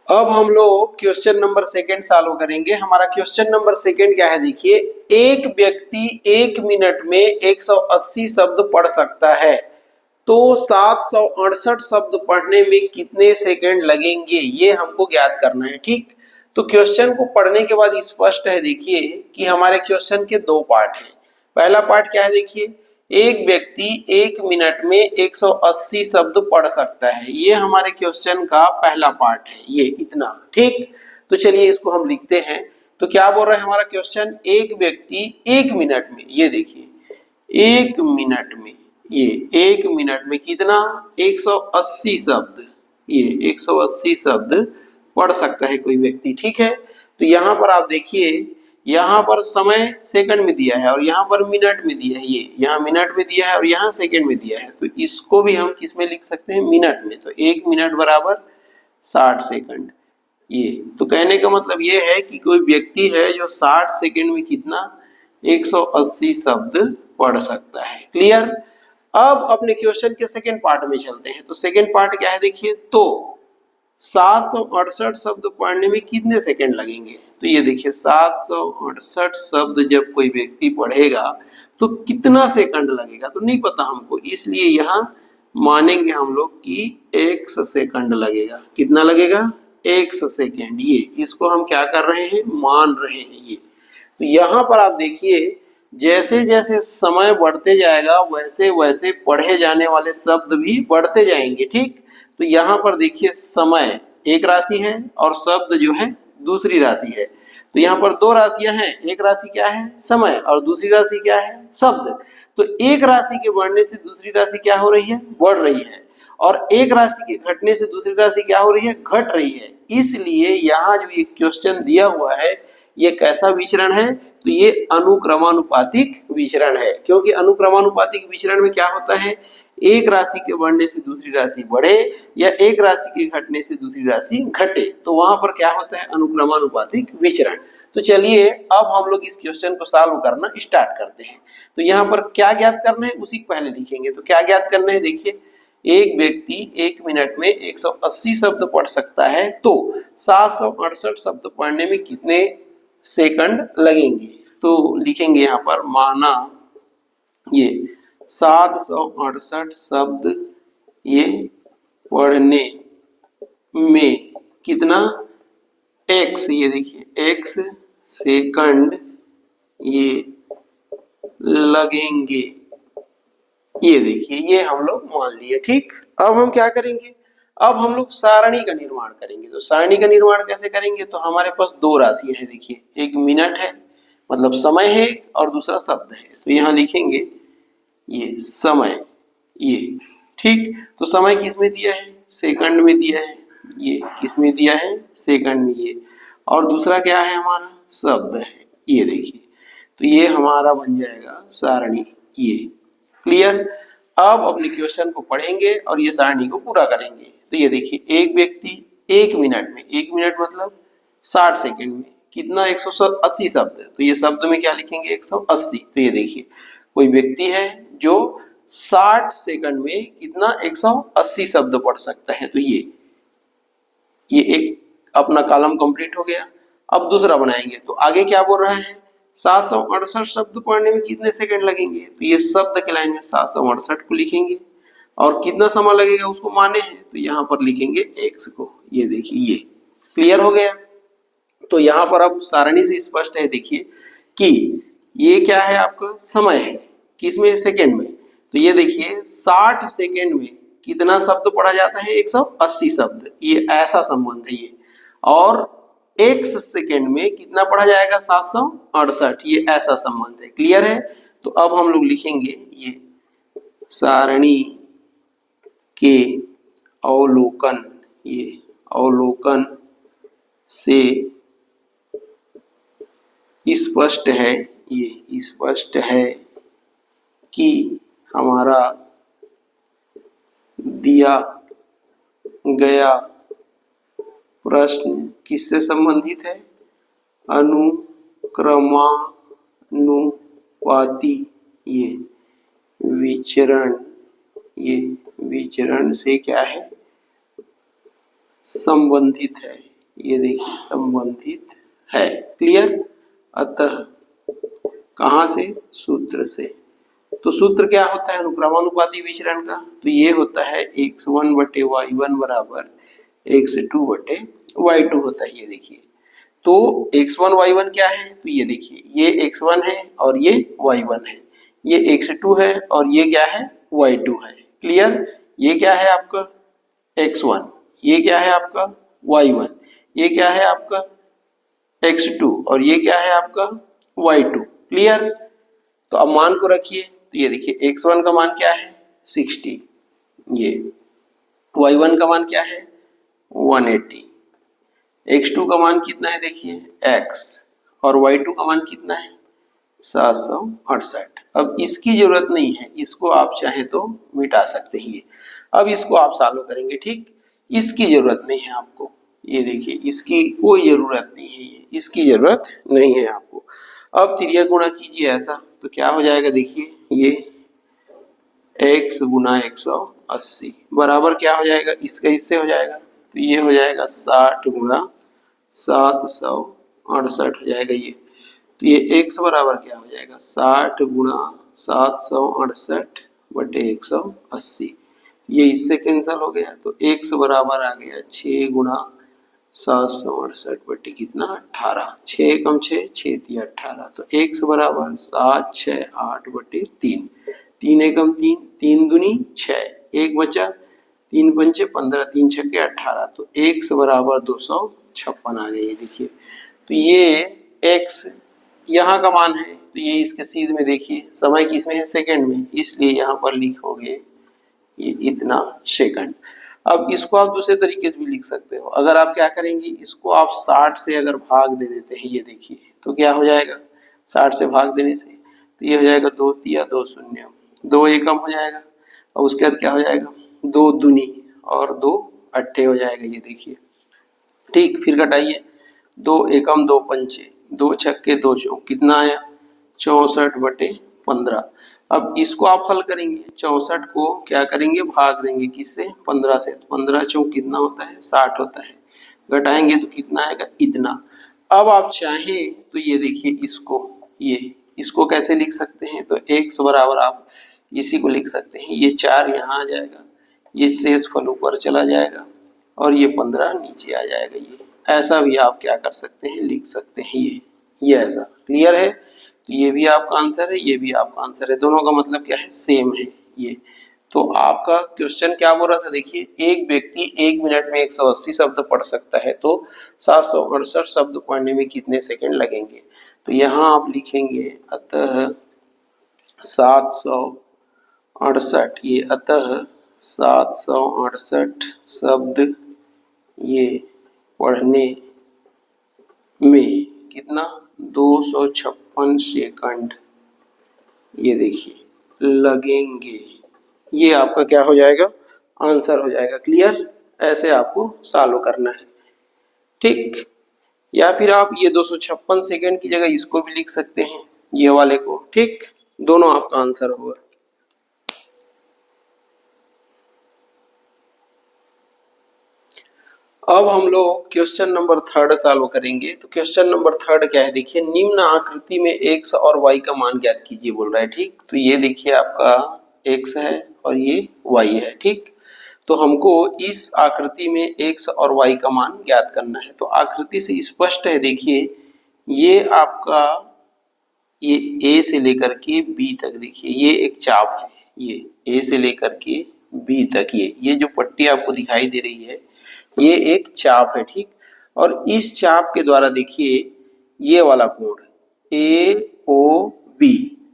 अब हम लोग क्वेश्चन नंबर सेकंड सॉल्व करेंगे। हमारा क्वेश्चन नंबर सेकंड क्या है, देखिए, एक व्यक्ति 1 मिनट में 180 शब्द पढ़ सकता है, तो 768 शब्द पढ़ने में कितने सेकंड लगेंगे, ये हमको ज्ञात करना है। ठीक, तो क्वेश्चन को पढ़ने के बाद स्पष्ट है, देखिए कि हमारे क्वेश्चन के दो पार्ट हैं। पहला पार्ट क्या है, देखिए, एक व्यक्ति 1 मिनट में 180 शब्द पढ़ सकता है, ये हमारे क्वेश्चन का पहला पार्ट है, ये इतना। ठीक, तो चलिए इसको हम लिखते हैं। तो क्या बोल रहा है हमारा क्वेश्चन, एक व्यक्ति 1 मिनट में, ये देखिए 1 मिनट में, ये 1 मिनट में कितना, 180 शब्द, ये 180 शब्द पढ़ सकता है कोई व्यक्ति। ठीक है, तो यहाँ पर आप देखिए, यहाँ पर समय सेकंड में दिया है और यहाँ पर मिनट में दिया है, ये यहाँ मिनट में दिया है और यहाँ सेकंड में दिया है, तो इसको भी हम किस में लिख सकते हैं, मिनट में। तो 1 मिनट बराबर 60 सेकंड। ये तो कहने का मतलब ये है कि कोई व्यक्ति है जो 60 सेकंड में कितना, 180 शब्द पढ़ सकता है। क्लियर। अब अपने क्वेश्चन के सेकंड पार्ट में चलते हैं। तो सेकंड पार्ट क्या है, देखिए, तो 768 शब्द पढ़ने में कितने सेकंड लगेंगे। तो ये देखिए 768 शब्द जब कोई व्यक्ति पढ़ेगा तो कितना सेकंड लगेगा, तो नहीं पता हमको, इसलिए यहाँ मानेंगे हम लोग कि 1 सेकंड लगेगा। कितना लगेगा, 1 सेकंड। ये इसको हम क्या कर रहे हैं, मान रहे हैं। ये तो यहाँ पर आप देखिए, जैसे जैसे समय बढ़ते जाएगा वैसे वैसे पढ़े जाने वाले शब्द भी बढ़ते जाएंगे। ठीक, तो यहाँ पर देखिए समय एक राशि है और शब्द जो है दूसरी राशि है। तो यहाँ पर दो राशियां हैं, एक राशि क्या है, समय, और दूसरी राशि क्या है, शब्द। तो एक राशि के बढ़ने से दूसरी राशि क्या हो रही है, बढ़ रही है, और एक राशि के घटने से दूसरी राशि क्या हो रही है, घट रही है। इसलिए यहाँ जो ये क्वेश्चन दिया हुआ है, ये कैसा विचरण है, तो ये अनुक्रमानुपातिक विचरण है। क्योंकि अनुक्रमानुपातिक विचरण में क्या होता है, एक राशि के बढ़ने से दूसरी राशि बढ़े या एक राशि के घटने से दूसरी राशि घटे, तो वहां पर क्या होता है, अनुक्रमानुपातिक विचरण। तो चलिए अब हम लोग इस क्वेश्चन को सॉल्व करना स्टार्ट करते हैं। तो यहाँ पर क्या ज्ञात करना है, उसी को पहले लिखेंगे। तो क्या ज्ञात करना है, देखिए, एक व्यक्ति 1 मिनट में 180 शब्द पढ़ सकता है, तो 768 शब्द पढ़ने में कितने सेकंड लगेंगे। तो लिखेंगे यहाँ पर, माना ये 768 शब्द ये पढ़ने में कितना, x, ये देखिए x सेकंड ये लगेंगे। ये देखिए, ये हम लोग मान लिए। ठीक, अब हम क्या करेंगे, अब हम लोग सारणी का निर्माण करेंगे। तो सारणी का निर्माण कैसे करेंगे, तो हमारे पास दो राशियां हैं, देखिए, एक मिनट है मतलब समय है और दूसरा शब्द है। तो यहाँ लिखेंगे ये समय, ये। ठीक, तो समय किस में दिया है, सेकंड में दिया है, ये किस में दिया है, सेकंड में, ये, और दूसरा क्या है हमारा, शब्द है, ये देखिए। तो ये हमारा बन जाएगा सारणी, ये। क्लियर। अब अपने क्वेश्चन को पढ़ेंगे और ये सारणी को पूरा करेंगे। तो ये देखिए, एक व्यक्ति 1 मिनट में, 1 मिनट मतलब 60 सेकंड में कितना, 180 शब्द है, तो ये शब्द में क्या लिखेंगे, 180। तो ये देखिए, कोई व्यक्ति है जो 60 सेकंड में कितना, 180 शब्द पढ़ सकता है। तो ये एक अपना कॉलम कंप्लीट हो गया। अब दूसरा बनाएंगे। तो आगे क्या बोल रहा है, 768 शब्द पढ़ने में कितने सेकंड लगेंगे। तो ये शब्द के लाइन में 768 को लिखेंगे और कितना समय लगेगा उसको माने हैं, तो यहाँ पर लिखेंगे x को। ये देखिए, ये क्लियर हो गया। तो यहाँ पर अब सारणी से स्पष्ट है, देखिए कि ये क्या है, आपका समय है, किसमें, सेकंड में। तो ये देखिए 60 सेकंड में कितना शब्द पढ़ा जाता है, 180 शब्द, ये ऐसा संबंध है ये। और एक सेकंड में कितना पढ़ा जाएगा, 768, ये ऐसा संबंध है। क्लियर है। तो अब हम लोग लिखेंगे ये सारणी के अवलोकन, ये अवलोकन से स्पष्ट है, ये स्पष्ट है कि हमारा दिया गया प्रश्न किससे संबंधित है, अनुक्रमानुपाती ये विचरण, ये विचरण से क्या है, संबंधित है। ये देखिए संबंधित है। क्लियर। अतः कहां से? सूत्र से। तो सूत्र क्या होता है अनुक्रमानुपाती विचरण का? तो ये होता है x1 बटे y1 बराबर x2 बटे y2 होता है। ये देखिए तो x1 y1 क्या है? तो ये देखिए ये x1 है और ये y1 है, ये x2 है और ये क्या है? y2 है। क्लियर। ये क्या है आपका x1, ये क्या है आपका y1, ये क्या है आपका x2 और ये क्या है आपका y2। क्लियर। तो अब मान को रखिए तो ये देखिए x1 का मान क्या है 60, ये y1 का मान क्या है 180, x2 का मान कितना है देखिए x और y2 का मान कितना है 768। अब इसकी जरूरत नहीं है, इसको आप चाहे तो मिटा सकते हैं। अब इसको आप सॉल्व करेंगे। ठीक, इसकी जरूरत नहीं है आपको। ये देखिए इसकी कोई जरूरत नहीं है, ये इसकी जरूरत नहीं है आपको। अब तिर्यक गुणा कीजिए ऐसा तो क्या हो जाएगा देखिए ये x गुना 180 बराबर क्या हो जाएगा इसका इससे हो जाएगा तो ये हो जाएगा 60 गुना 768 हो जाएगा ये। तो ये x बराबर क्या हो जाएगा 60 गुना 768 बटे 180। ये इससे कैंसिल हो गया तो x बराबर आ गया 6 गुना 768 बटे कितना 18, 6 कम 6 6 3 18। तो x बराबर 7 6 8 बटे 3, 3 एकम 3 3 दूनी 6, एक बचा 3 पंचे 15 3 छक्के 18। तो x बराबर 256 आ गया। ये देखिए तो ये x यहाँ का मान है तो ये इसके सीध में देखिए समय किसमें है सेकंड में, इसलिए यहाँ पर लिखोगे ये इतना सेकंड। अब इसको आप दूसरे तरीके से भी लिख सकते हो। अगर आप क्या करेंगे इसको आप 60 से अगर भाग दे देते हैं ये देखिए तो क्या हो जाएगा 60 से भाग देने से तो ये हो जाएगा 2 तिया 2 शून्य, 2 एकम हो जाएगा और उसके बाद क्या हो जाएगा 2 दूनी और 2 अट्ठे हो जाएगा। ये देखिए ठीक, फिर घटाइए 2 एकम 2 पंचे 2 छक्के 2 चौक कितना आया 64 बटे 15। अब इसको आप हल करेंगे 64 को क्या करेंगे भाग देंगे किससे 15 से, तो 15 चौक कितना होता है 60 होता है, घटाएंगे तो कितना आएगा इतना। अब आप चाहें तो ये देखिए इसको कैसे लिख सकते हैं तो x बराबर आप इसी को लिख सकते हैं, ये 4 यहाँ आ जाएगा, ये शेष फल ऊपर चला जाएगा और ये 15 नीचे आ जाएगा। ये ऐसा भी आप क्या कर सकते हैं लिख सकते हैं ये ऐसा। क्लियर है। तो ये भी आपका आंसर है, ये भी आपका आंसर है, दोनों का मतलब क्या है सेम है ये। तो आपका क्वेश्चन क्या बोल रहा था देखिए एक व्यक्ति 1 मिनट में 180 शब्द पढ़ सकता है तो 768 शब्द पढ़ने में कितने सेकंड लगेंगे। तो यहाँ आप लिखेंगे अतः 768, ये अतः 768 शब्द ये पढ़ने में कितना 256 सेकंड ये देखिए लगेंगे। ये आपका क्या हो जाएगा आंसर हो जाएगा। क्लियर। ऐसे आपको सॉल्व करना है। ठीक, या फिर आप ये 256 सेकंड की जगह इसको भी लिख सकते हैं ये वाले को। ठीक, दोनों आपका आंसर होगा। अब हम लोग क्वेश्चन नंबर 3 सॉल्व करेंगे। तो क्वेश्चन नंबर 3 क्या है देखिए निम्न आकृति में x और y का मान ज्ञात कीजिए बोल रहा है। ठीक, तो ये देखिए आपका x है और ये y है। ठीक, तो हमको इस आकृति में x और y का मान ज्ञात करना है। तो आकृति से स्पष्ट है देखिए ये आपका ये a से लेकर के b तक देखिए ये एक चाप है, ये a से लेकर के b तक ये जो पट्टी आपको दिखाई दे रही है ये एक चाप है। ठीक, और इस चाप के द्वारा देखिए ये वाला कोण AOB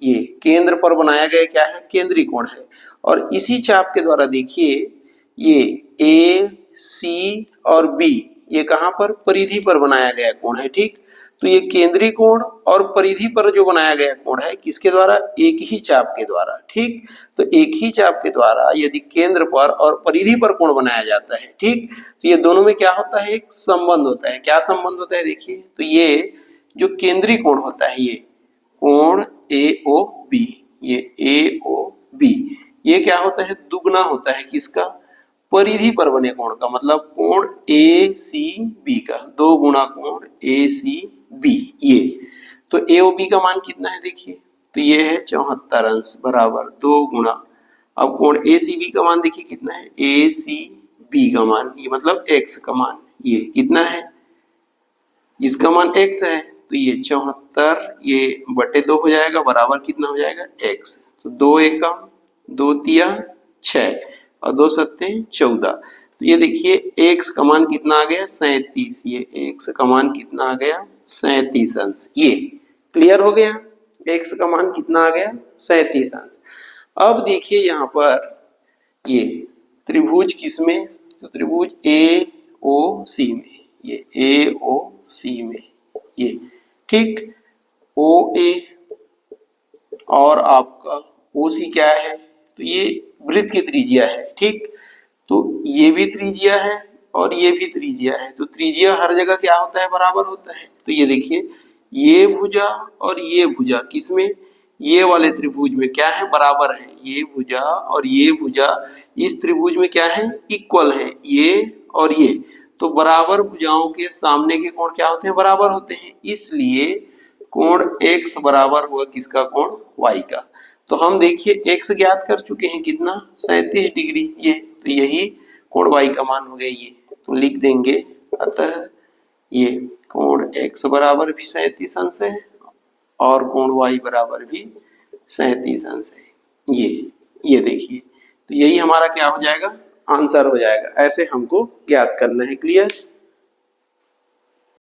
ये केंद्र पर बनाया गया क्या है केंद्रीय कोण है। और इसी चाप के द्वारा देखिए ये AC और B ये कहां पर परिधि पर बनाया गया कोण है। ठीक, तो ये केंद्रीय कोण और परिधि पर जो बनाया गया कोण है किसके द्वारा एक ही चाप के द्वारा। ठीक, तो एक ही चाप के द्वारा यदि केंद्र पर और परिधि पर कोण बनाया जाता है ठीक तो ये दोनों में क्या होता है एक संबंध होता है। क्या संबंध होता है देखिए तो ये जो केंद्रीय कोण होता है ये कोण AOB ये AOB ये क्या होता है दुगना होता है किसका परिधि पर बने कोण का, मतलब कोण ए सी बी का, 2 गुणा कोण ए सी बी ये। तो ए और बी का मान कितना है देखिए, तो ये है 74 अंश बराबर 2 गुणा, अब कोण ए सी बी का मान देखिए कितना है, ए सी बी का मान ये मतलब एक्स का मान ये कितना है, इसका मान x है, तो ये 74 ये बटे 2 हो जाएगा बराबर कितना हो जाएगा x, तो 2 एकम 2 तिया 6 और 2 सत्ते 14। तो ये देखिए x का मान कितना आ गया 37, ये x का मान कितना आ गया 37 अंश, ये क्लियर हो गया, x का मान कितना आ गया 37 अंश। अब देखिए यहाँ पर ये त्रिभुज किसमें, तो त्रिभुज ए ओ सी में, ये ए ओ सी में ये ठीक, ओ ए और आपका ओ सी क्या है, तो ये वृत्त की त्रिज्या है ठीक, तो ये भी त्रिज्या है और ये भी त्रिज्या है, तो त्रिज्या हर जगह क्या होता है बराबर होता है। तो ये देखिए ये भुजा और ये भुजा किसमें, ये वाले त्रिभुज में क्या है बराबर है, ये भुजा और ये भुजा इस त्रिभुज में क्या है इक्वल है, ये और ये, तो बराबर भुजाओं के सामने के कोण क्या होते हैं बराबर होते हैं, इसलिए कोण x बराबर हुआ किसका, कोण y का। तो हम देखिए x ज्ञात कर चुके हैं कितना 37 डिग्री, ये तो यही कोण y का मान हो गया ये, तो लिख देंगे अतः ये कोण x बराबर भी 37 अंश है और कोण y बराबर भी 37 अंश है, ये देखिए, तो यही हमारा क्या हो जाएगा आंसर हो जाएगा, ऐसे हमको ज्ञात करना है। क्लियर।